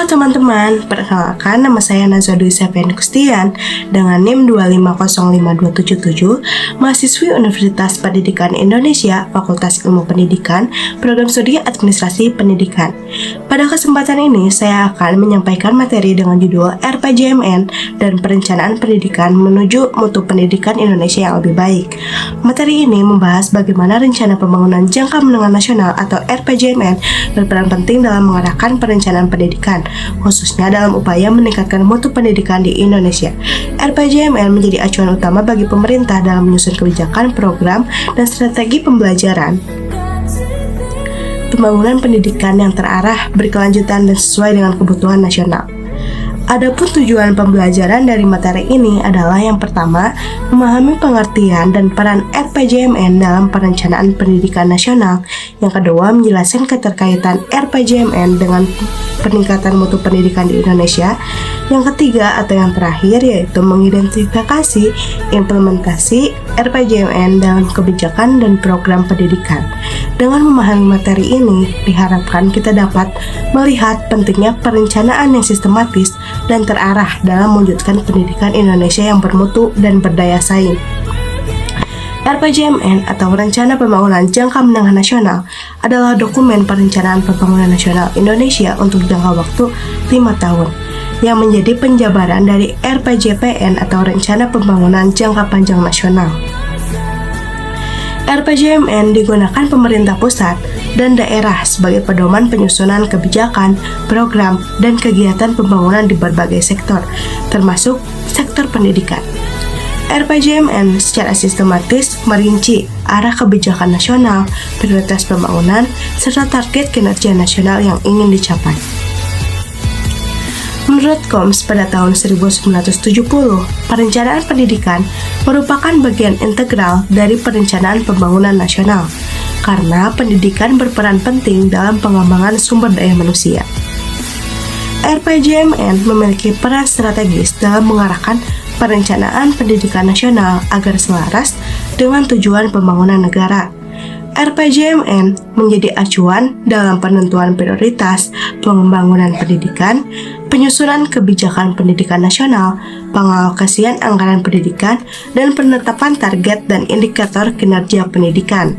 Halo teman-teman, perkenalkan nama saya Nazwa Dwi Septian Gustian dengan NIM 2505277, mahasiswi Universitas Pendidikan Indonesia, Fakultas Ilmu Pendidikan, Program Studi Administrasi Pendidikan. Pada kesempatan ini, saya akan menyampaikan materi dengan judul RPJMN dan Perencanaan Pendidikan menuju Mutu Pendidikan Indonesia yang lebih baik. Materi ini membahas bagaimana Rencana Pembangunan Jangka Menengah Nasional atau RPJMN berperan penting dalam mengarahkan perencanaan pendidikan, khususnya dalam upaya meningkatkan mutu pendidikan di Indonesia. RPJMN menjadi acuan utama bagi pemerintah dalam menyusun kebijakan, program, dan strategi pembelajaran pembangunan pendidikan yang terarah, berkelanjutan, dan sesuai dengan kebutuhan nasional. Adapun tujuan pembelajaran dari materi ini adalah yang pertama, memahami pengertian dan peran RPJMN dalam perencanaan pendidikan nasional. Yang kedua, menjelaskan keterkaitan RPJMN dengan peningkatan mutu pendidikan di Indonesia. Yang ketiga atau yang terakhir yaitu mengidentifikasi implementasi RPJMN dalam kebijakan dan program pendidikan. Dengan memahami materi ini, diharapkan kita dapat melihat pentingnya perencanaan yang sistematis dan terarah dalam mewujudkan pendidikan Indonesia yang bermutu dan berdaya saing. RPJMN atau Rencana Pembangunan Jangka Menengah Nasional adalah dokumen perencanaan pembangunan nasional Indonesia untuk jangka waktu 5 tahun yang menjadi penjabaran dari RPJPN atau Rencana Pembangunan Jangka Panjang Nasional. RPJMN digunakan pemerintah pusat dan daerah sebagai pedoman penyusunan kebijakan, program, dan kegiatan pembangunan di berbagai sektor, termasuk sektor pendidikan. RPJMN secara sistematis merinci arah kebijakan nasional, prioritas pembangunan, serta target kinerja nasional yang ingin dicapai. Menurut KOMS pada tahun 1970, perencanaan pendidikan merupakan bagian integral dari perencanaan pembangunan nasional karena pendidikan berperan penting dalam pengembangan sumber daya manusia. RPJMN memiliki peran strategis dalam mengarahkan perencanaan pendidikan nasional agar selaras dengan tujuan pembangunan negara. RPJMN menjadi acuan dalam penentuan prioritas pembangunan pendidikan, penyusunan kebijakan pendidikan nasional, pengalokasian anggaran pendidikan, dan penetapan target dan indikator kinerja pendidikan.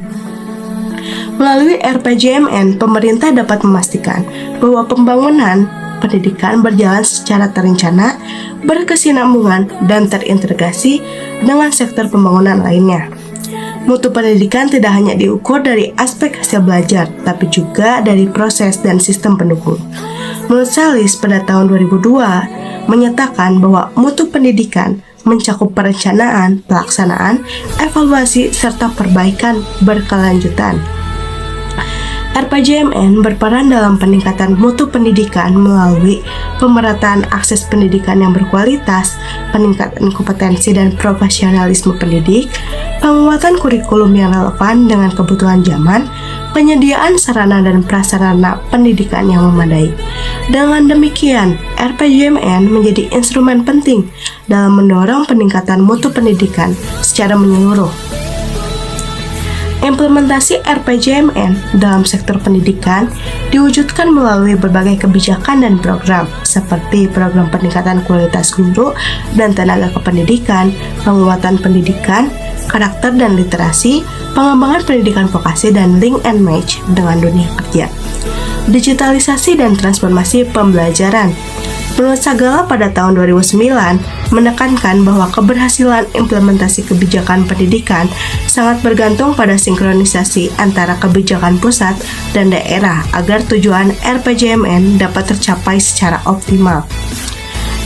Melalui RPJMN, pemerintah dapat memastikan bahwa pembangunan pendidikan berjalan secara terencana, berkesinambungan, dan terintegrasi dengan sektor pembangunan lainnya. Mutu pendidikan tidak hanya diukur dari aspek hasil belajar, tapi juga dari proses dan sistem pendukung. Menurut Salis pada tahun 2002, menyatakan bahwa mutu pendidikan mencakup perencanaan, pelaksanaan, evaluasi, serta perbaikan berkelanjutan. RPJMN berperan dalam peningkatan mutu pendidikan melalui pemerataan akses pendidikan yang berkualitas, peningkatan kompetensi dan profesionalisme pendidik, penguatan kurikulum yang relevan dengan kebutuhan zaman, penyediaan sarana dan prasarana pendidikan yang memadai. Dengan demikian, RPJMN menjadi instrumen penting dalam mendorong peningkatan mutu pendidikan secara menyeluruh. Implementasi RPJMN dalam sektor pendidikan diwujudkan melalui berbagai kebijakan dan program seperti program peningkatan kualitas guru dan tenaga kependidikan, penguatan pendidikan, karakter dan literasi, pengembangan pendidikan vokasi, dan link and match dengan dunia kerja. Digitalisasi dan transformasi pembelajaran. Menurut Sagala pada tahun 2009 menekankan bahwa keberhasilan implementasi kebijakan pendidikan sangat bergantung pada sinkronisasi antara kebijakan pusat dan daerah agar tujuan RPJMN dapat tercapai secara optimal.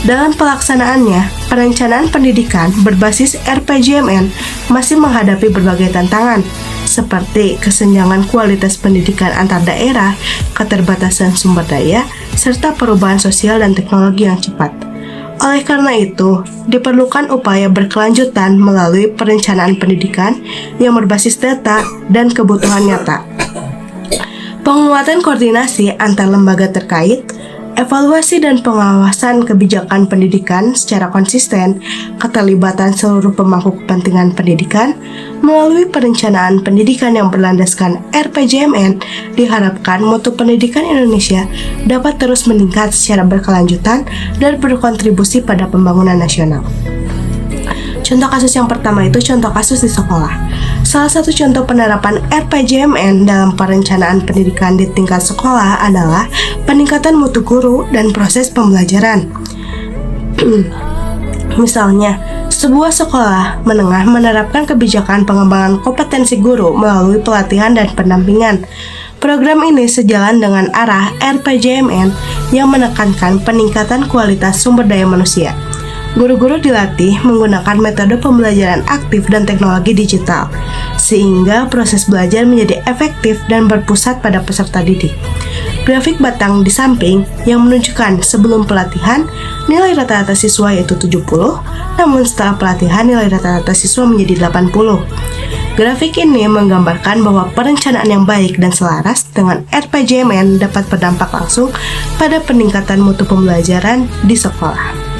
Dalam pelaksanaannya, perencanaan pendidikan berbasis RPJMN masih menghadapi berbagai tantangan, seperti kesenjangan kualitas pendidikan antar daerah, keterbatasan sumber daya, serta perubahan sosial dan teknologi yang cepat. Oleh karena itu, diperlukan upaya berkelanjutan melalui perencanaan pendidikan yang berbasis data dan kebutuhan nyata. Penguatan koordinasi antar lembaga terkait, Evaluasi dan pengawasan kebijakan pendidikan secara konsisten, keterlibatan seluruh pemangku kepentingan pendidikan, melalui perencanaan pendidikan yang berlandaskan RPJMN, diharapkan mutu pendidikan Indonesia dapat terus meningkat secara berkelanjutan dan berkontribusi pada pembangunan nasional. Contoh kasus yang pertama itu contoh kasus di sekolah. Salah satu contoh penerapan RPJMN dalam perencanaan pendidikan di tingkat sekolah adalah peningkatan mutu guru dan proses pembelajaran. Misalnya, sebuah sekolah menengah menerapkan kebijakan pengembangan kompetensi guru melalui pelatihan dan pendampingan. Program ini sejalan dengan arah RPJMN yang menekankan peningkatan kualitas sumber daya manusia. Guru-guru dilatih menggunakan metode pembelajaran aktif dan teknologi digital, sehingga proses belajar menjadi efektif dan berpusat pada peserta didik. Grafik batang di samping yang menunjukkan sebelum pelatihan nilai rata-rata siswa yaitu 70, namun setelah pelatihan nilai rata-rata siswa menjadi 80. Grafik ini menggambarkan bahwa perencanaan yang baik dan selaras dengan RPJMN dapat berdampak langsung pada peningkatan mutu pembelajaran di sekolah.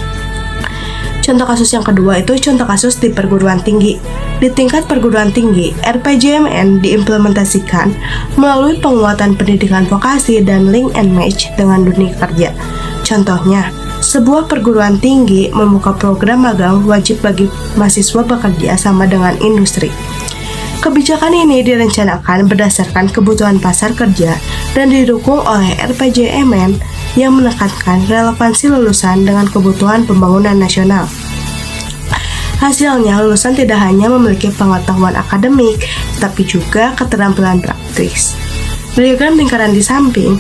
Contoh kasus yang kedua itu contoh kasus di perguruan tinggi. Di tingkat perguruan tinggi, RPJMN diimplementasikan melalui penguatan pendidikan vokasi dan link and match dengan dunia kerja. Contohnya, sebuah perguruan tinggi membuka program magang wajib bagi mahasiswa bekerja sama dengan industri. Kebijakan ini direncanakan berdasarkan kebutuhan pasar kerja dan didukung oleh RPJMN yang menekankan relevansi lulusan dengan kebutuhan pembangunan nasional. Hasilnya, lulusan tidak hanya memiliki pengetahuan akademik, tapi juga keterampilan praktis. Diagram lingkaran di samping,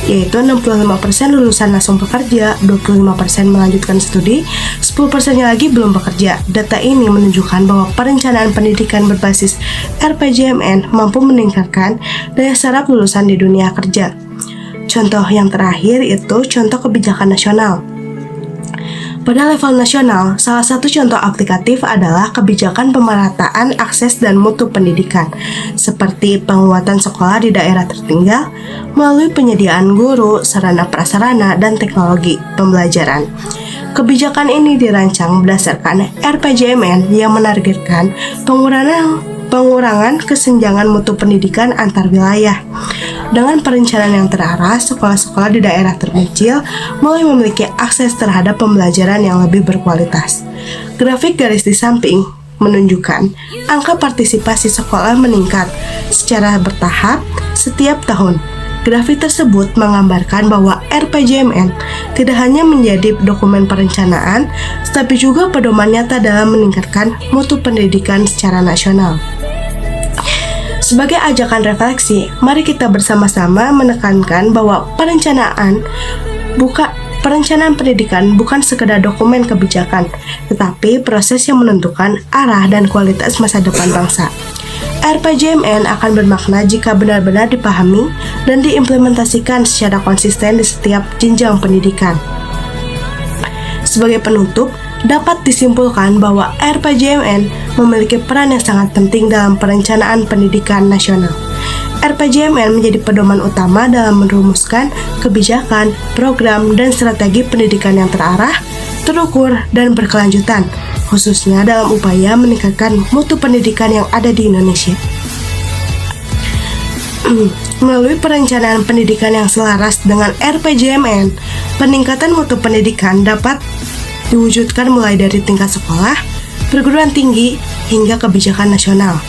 yaitu 65% lulusan langsung bekerja, 25% melanjutkan studi, 10%-nya lagi belum bekerja. Data ini menunjukkan bahwa perencanaan pendidikan berbasis RPJMN mampu meningkatkan daya serap lulusan di dunia kerja. Contoh yang terakhir itu contoh kebijakan nasional. Pada level nasional, salah satu contoh aplikatif adalah kebijakan pemerataan akses dan mutu pendidikan, seperti penguatan sekolah di daerah tertinggal melalui penyediaan guru, sarana prasarana, dan teknologi pembelajaran. Kebijakan ini dirancang berdasarkan RPJMN yang menargetkan pengurangan kesenjangan mutu pendidikan antar wilayah. Dengan perencanaan yang terarah, sekolah-sekolah di daerah terpencil mulai memiliki akses terhadap pembelajaran yang lebih berkualitas. Grafik garis di samping menunjukkan angka partisipasi sekolah meningkat secara bertahap setiap tahun. Grafik tersebut menggambarkan bahwa RPJMN tidak hanya menjadi dokumen perencanaan, tetapi juga pedoman nyata dalam meningkatkan mutu pendidikan secara nasional. Sebagai ajakan refleksi, mari kita bersama-sama menekankan bahwa perencanaan pendidikan bukan sekedar dokumen kebijakan, tetapi proses yang menentukan arah dan kualitas masa depan bangsa. RPJMN akan bermakna jika benar-benar dipahami dan diimplementasikan secara konsisten di setiap jenjang pendidikan. Sebagai penutup, dapat disimpulkan bahwa RPJMN memiliki peran yang sangat penting dalam perencanaan pendidikan nasional. RPJMN menjadi pedoman utama dalam merumuskan kebijakan, program, dan strategi pendidikan yang terarah, terukur, dan berkelanjutan, khususnya dalam upaya meningkatkan mutu pendidikan yang ada di Indonesia. Melalui perencanaan pendidikan yang selaras dengan RPJMN, peningkatan mutu pendidikan dapat diwujudkan mulai dari tingkat sekolah, perguruan tinggi, hingga kebijakan nasional.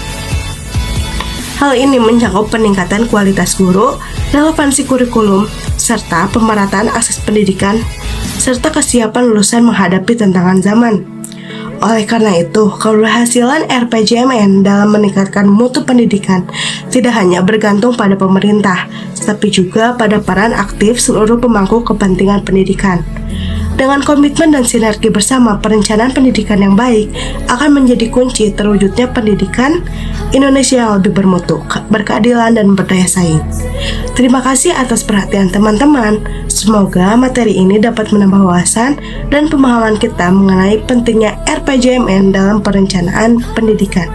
Hal ini mencakup peningkatan kualitas guru, relevansi kurikulum, serta pemerataan akses pendidikan, serta kesiapan lulusan menghadapi tantangan zaman. Oleh karena itu, keberhasilan RPJMN dalam meningkatkan mutu pendidikan tidak hanya bergantung pada pemerintah, tetapi juga pada peran aktif seluruh pemangku kepentingan pendidikan. Dengan komitmen dan sinergi bersama, perencanaan pendidikan yang baik akan menjadi kunci terwujudnya pendidikan Indonesia yang lebih bermutu, berkeadilan, dan berdaya saing. Terima kasih atas perhatian teman-teman. Semoga materi ini dapat menambah wawasan dan pemahaman kita mengenai pentingnya RPJMN dalam perencanaan pendidikan.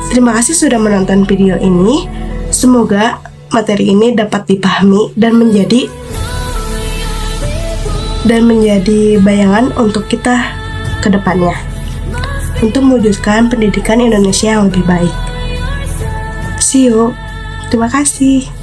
Terima kasih sudah menonton video ini. Semoga materi ini dapat dipahami dan menjadi dan menjadi bayangan untuk kita ke depannya untuk mewujudkan pendidikan Indonesia yang lebih baik. See you. Terima kasih.